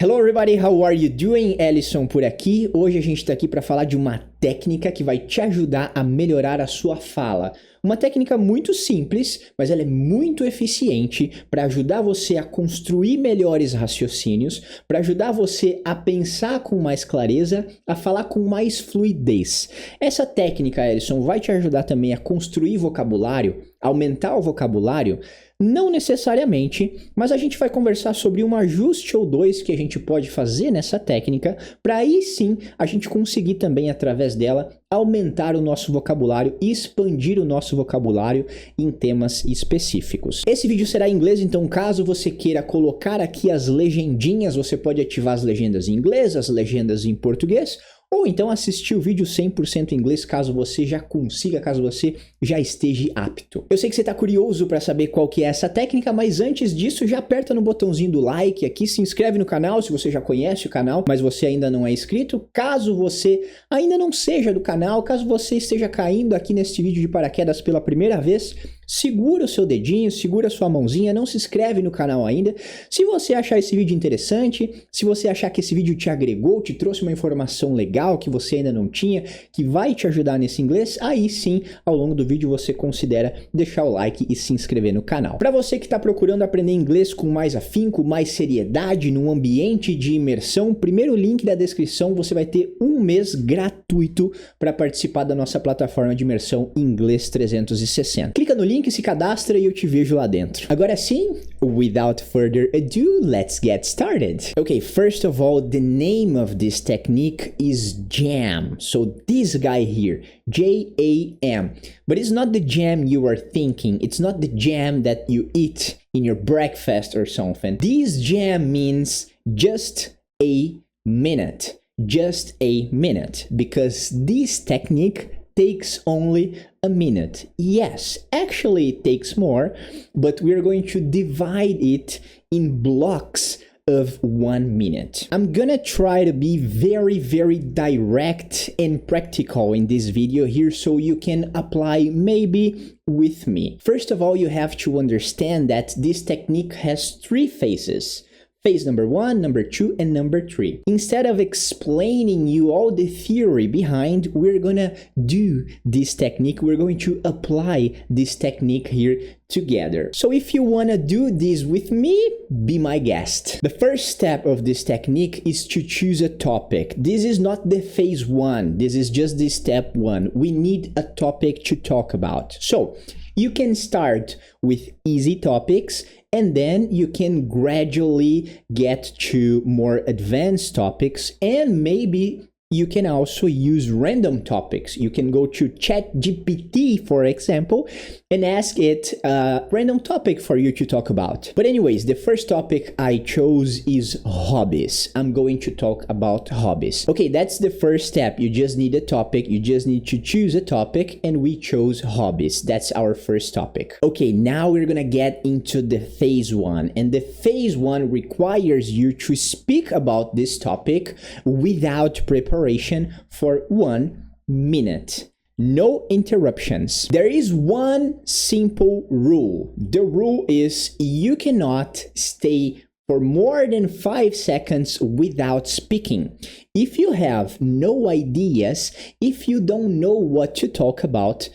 Hello everybody, how are you doing? Ellison por aqui. Hoje a gente está aqui para falar de uma técnica que vai te ajudar a melhorar a sua fala. Uma técnica muito simples, mas ela é muito eficiente para ajudar você a construir melhores raciocínios, para ajudar você a pensar com mais clareza, a falar com mais fluidez. Essa técnica, Ellison, vai te ajudar também a construir vocabulário, aumentar o vocabulário. Não necessariamente, mas a gente vai conversar sobre um ajuste ou dois que a gente pode fazer nessa técnica, para aí sim a gente conseguir também, através dela, aumentar o nosso vocabulário e expandir o nosso vocabulário em temas específicos. Esse vídeo será em inglês, então caso você queira colocar aqui as legendinhas, você pode ativar as legendas em inglês, as legendas em português, ou então assistir o vídeo 100% em inglês, caso você já consiga, caso você já esteja apto. Eu sei que você está curioso para saber qual que é essa técnica, mas antes disso, já aperta no botãozinho do like aqui, se inscreve no canal se você já conhece o canal, mas você ainda não é inscrito. Caso você ainda não seja do canal, caso você esteja caindo aqui neste vídeo de paraquedas pela primeira vez, segura o seu dedinho, segura a sua mãozinha, não se inscreve no canal ainda. Se você achar esse vídeo interessante, se você achar que esse vídeo te agregou, te trouxe uma informação legal que você ainda não tinha, que vai te ajudar nesse inglês, aí sim, ao longo do vídeo você considera deixar o like e se inscrever no canal. Para você que está procurando aprender inglês com mais afinco, mais seriedade, num ambiente de imersão, primeiro link da descrição, você vai ter um mês gratuito para participar da nossa plataforma de imersão Inglês 360. Clica no link, se cadastra e eu te vejo lá dentro. Agora sim, without further ado, let's get started. Okay, first of all, the name of this technique is jam. So this guy here, J-A-M. But it's not the jam you are thinking. It's not the jam that you eat in your breakfast or something. This jam means just a minute. Just a minute. Because this technique takes only a minute. Yes, actually it takes more, but we're going to divide it in blocks of 1 minute. I'm gonna try to be very direct and practical in this video here so you can apply maybe with me. First of all, you have to understand that this technique has 3 phases. Phase number 1, number 2, and number 3. Instead of explaining you all the theory behind, we're gonna do this technique. We're going to apply this technique here together. So if you wanna do this with me, be my guest. The first step of this technique is to choose a topic. This is not the phase 1. This is just the step 1. We need a topic to talk about. So you can start with easy topics, and then you can gradually get to more advanced topics, and maybe you can also use random topics. You can go to ChatGPT, for example, and ask it a random topic for you to talk about. But anyways, the first topic I chose is hobbies. I'm going to talk about hobbies. Okay, that's the first step. You just need a topic. You just need to choose a topic, and we chose hobbies. That's our first topic. Okay, now we're gonna get into the phase 1. And the phase 1 requires you to speak about this topic without preparation for 1 minute. No interruptions. There is one simple rule. The rule is you cannot stay for more than 5 seconds without speaking. If you have no ideas, if you don't know what to talk about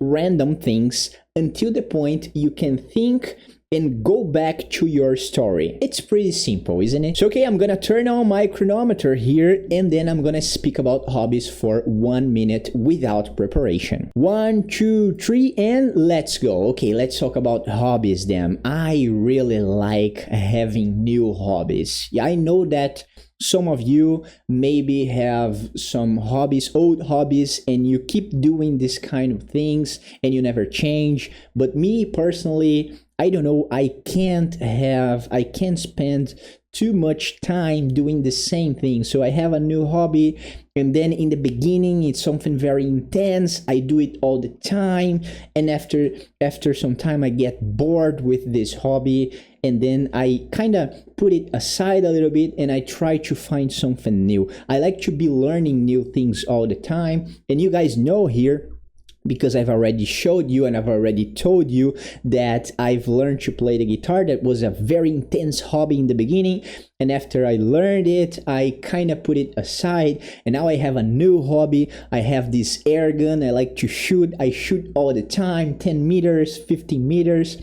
random things until the point you can think and go back to your story. It's pretty simple, isn't it? So, okay, I'm gonna turn on my chronometer here, and then I'm gonna speak about hobbies for 1 minute without preparation. 1, 2, 3, and let's go. Okay, let's talk about hobbies then. I really like having new hobbies. Yeah, I know that some of you maybe have some hobbies, old hobbies, and you keep doing this kind of things and you never change. But me personally, I don't know, I can't spend too much time doing the same thing. So I have a new hobby, and then in the beginning it's something very intense. I do it all the time, and after some time I get bored with this hobby, and then I kind of put it aside a little bit and I try to find something new. I like to be learning new things all the time, and you guys know here because I've already showed you and I've already told you that I've learned to play the guitar. That was a very intense hobby in the beginning, and after I learned it, I kind of put it aside, and now I have a new hobby. I have this air gun. I like to shoot. I shoot all the time, 10 meters, 15 meters,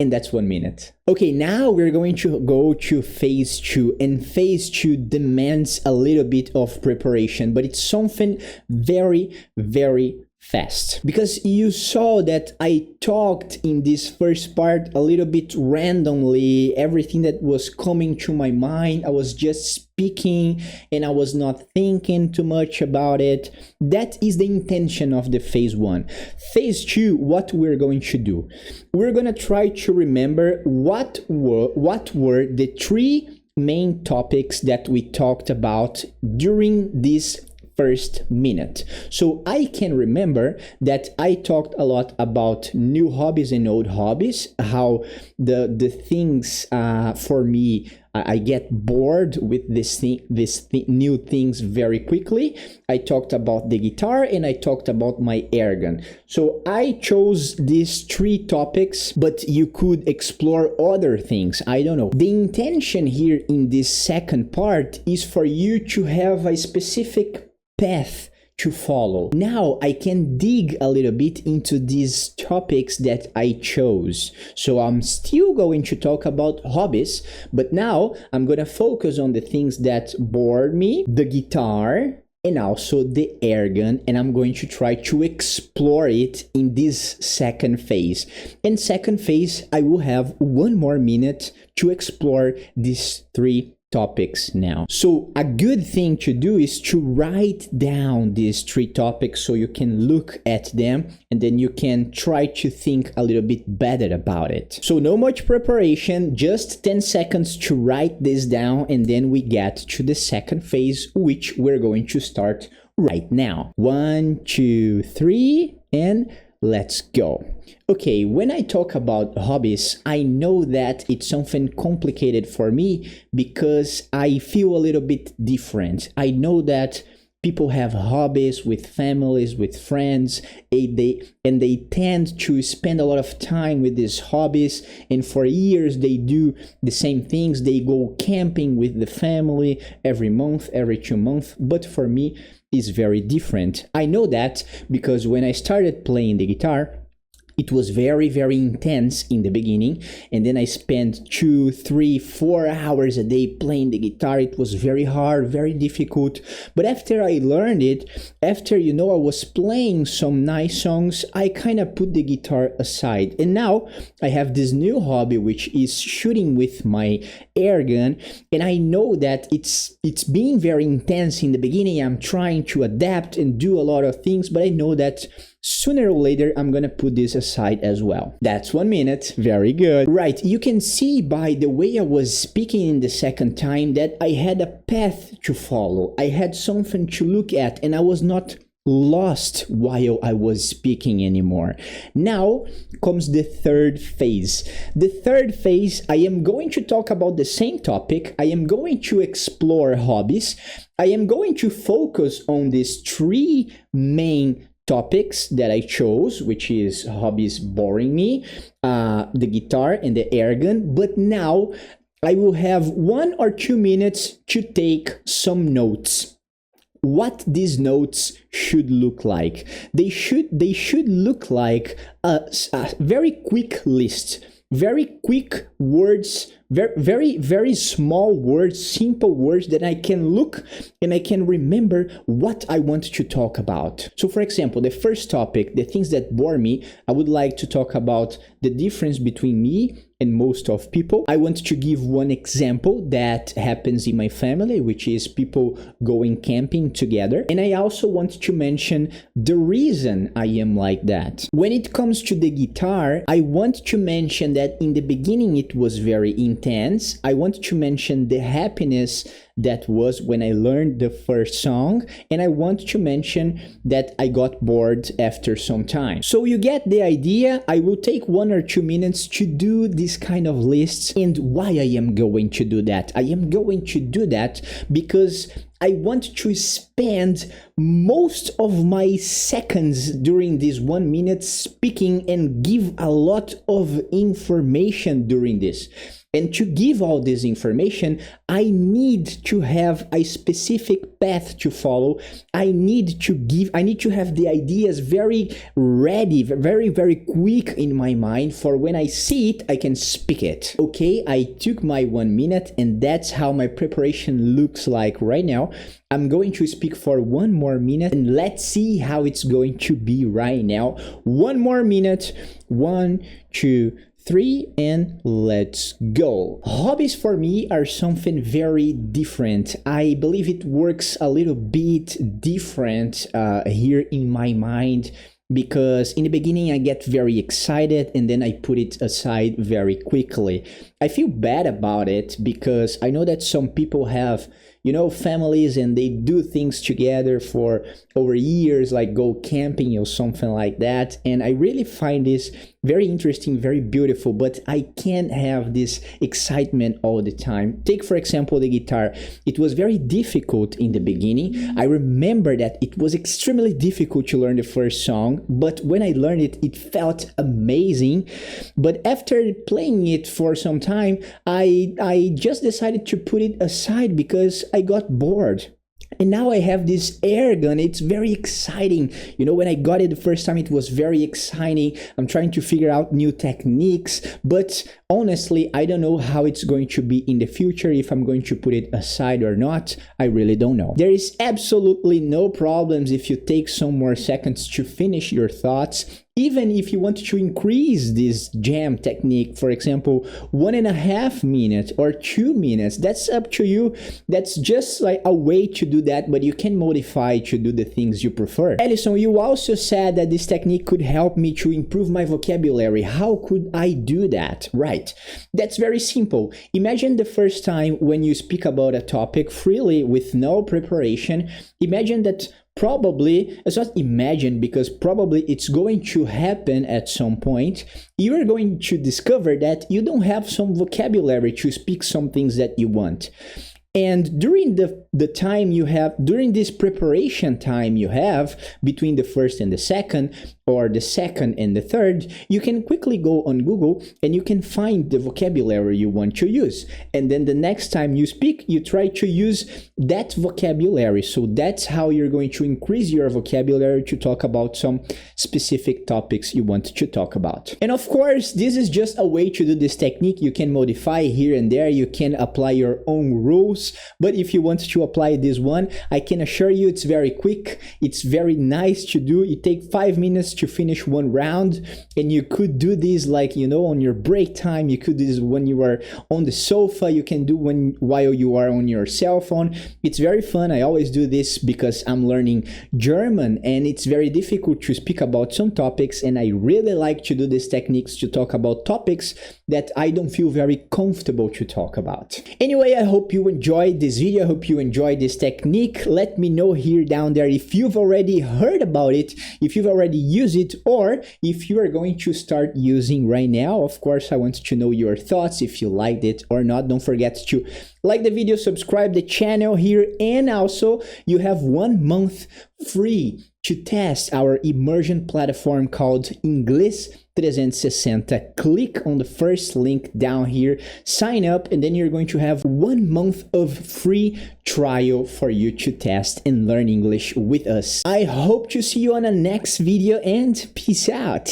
and that's 1 minute. Okay, now we're going to go to phase 2, and phase 2 demands a little bit of preparation, but it's something very, very fast, because you saw that I talked in this first part a little bit randomly, everything that was coming to my mind. I was just speaking and I was not thinking too much about it. That is the intention of the phase 1. Phase 2, what we're going to do, we're going to try to remember what were the 3 main topics that we talked about during this first minute. So I can remember that I talked a lot about new hobbies and old hobbies, how the things for me, I get bored with new things very quickly. I talked about the guitar and I talked about my air gun. So I chose these 3 topics, but you could explore other things. I don't know. The intention here in this second part is for you to have a specific path to follow. Now I can dig a little bit into these topics that I chose. So I'm still going to talk about hobbies, but now I'm going to focus on the things that bore me, the guitar, and also the air gun, and I'm going to try to explore it in this second phase. In second phase, I will have 1 more minute to explore these 3 topics now. So a good thing to do is to write down these 3 topics so you can look at them and then you can try to think a little bit better about it. So no much preparation, just 10 seconds to write this down, and then we get to the second phase, which we're going to start right now. 1, 2, 3, and let's go. Okay, when I talk about hobbies, I know that it's something complicated for me because I feel a little bit different. I know that people have hobbies with families, with friends, and they tend to spend a lot of time with these hobbies, and for years they do the same things. They go camping with the family every month, every 2 months, but for me, it's very different. I know that because when I started playing the guitar, it was very, very intense in the beginning, and then I spent 2, 3, 4 hours a day playing the guitar. It was very hard, very difficult, but after I learned it, after I was playing some nice songs, I kind of put the guitar aside, and now I have this new hobby, which is shooting with my air gun, and I know that it's being very intense in the beginning. I'm trying to adapt and do a lot of things, but I know that sooner or later, I'm gonna put this aside as well. That's 1 minute. Very good. Right, you can see by the way I was speaking in the second time that I had a path to follow. I had something to look at, and I was not lost while I was speaking anymore. Now comes the third phase. The third phase, I am going to talk about the same topic. I am going to explore hobbies. I am going to focus on these 3 main topics that I chose, which is hobbies boring me, the guitar and the air gun. But now I will have 1 or 2 minutes to take some notes. What these notes should look like. They should look like a very quick list, very quick words, very, very small words, simple words that I can look and I can remember what I want to talk about. So for example, the first topic, the things that bore me, I would like to talk about the difference between me and most of people. I want to give one example that happens in my family, which is people going camping together. And I also want to mention the reason I am like that. When it comes to the guitar, I want to mention that in the beginning it was very intense. I want to mention the happiness that was when I learned the first song, and I want to mention that I got bored after some time. So you get the idea. I will take 1 or 2 minutes to do this kind of lists. And why I am going to do that? I am going to do that because I want to spend most of my seconds during this 1 minute speaking and give a lot of information during this. And to give all this information, I need to have a specific path to follow. I need to have the ideas very ready, very, very quick in my mind for when I see it, I can speak it. Okay, I took my 1 minute and that's how my preparation looks like right now. I'm going to speak for 1 more minute and let's see how it's going to be right now. 1 more minute. 1, 2, 3, and let's go. Hobbies for me are something very different. I believe it works a little bit different here in my mind, because in the beginning I get very excited and then I put it aside very quickly. I feel bad about it because I know that some people have, families and they do things together for over years, like go camping or something like that. And I really find this very interesting, very beautiful, but I can't have this excitement all the time. Take, for example, the guitar. It was very difficult in the beginning. I remember that it was extremely difficult to learn the first song, but when I learned it, it felt amazing. But after playing it for some time, I just decided to put it aside because I got bored. And now I have this air gun. It's very exciting. When I got it the first time, it was very exciting. I'm trying to figure out new techniques, but honestly, I don't know how it's going to be in the future, if I'm going to put it aside or not. I really don't know. There is absolutely no problems if you take some more seconds to finish your thoughts. Even if you want to increase this jam technique, for example, 1.5 minutes or 2 minutes, that's up to you. That's just like a way to do that, but you can modify to do the things you prefer. Ellison, you also said that this technique could help me to improve my vocabulary. How could I do that? Right. That's very simple. Imagine the first time when you speak about a topic freely with no preparation. Imagine that probably, it's not imagine because probably it's going to happen at some point. You are going to discover that you don't have some vocabulary to speak some things that you want. And during the time you have, during this preparation time you have between the first and the second, or the second and the third, you can quickly go on Google and you can find the vocabulary you want to use. And then the next time you speak, you try to use that vocabulary. So that's how you're going to increase your vocabulary to talk about some specific topics you want to talk about. And of course, this is just a way to do this technique. You can modify here and there. You can apply your own rules. But if you want to apply this one, I can assure you it's very quick. It's very nice to do. It takes 5 minutes to finish one round, and you could do this like, on your break time. You could do this when you are on the sofa. You can do while you are on your cell phone. It's very fun. I always do this because I'm learning German and it's very difficult to speak about some topics, and I really like to do these techniques to talk about topics that I don't feel very comfortable to talk about. Anyway, I hope you enjoyed this video. I hope you enjoyed this technique. Let me know here down there if you've already heard about it, if you've already used it, or if you are going to start using right now. Of course, I want to know your thoughts, if you liked it or not. Don't forget to like the video, subscribe the channel here, and also you have 1 month free to test our immersion platform called Inglês 360. Click on the first link down here, sign up, and then you're going to have 1 month of free trial for you to test and learn English with us. I hope to see you on the next video, and peace out.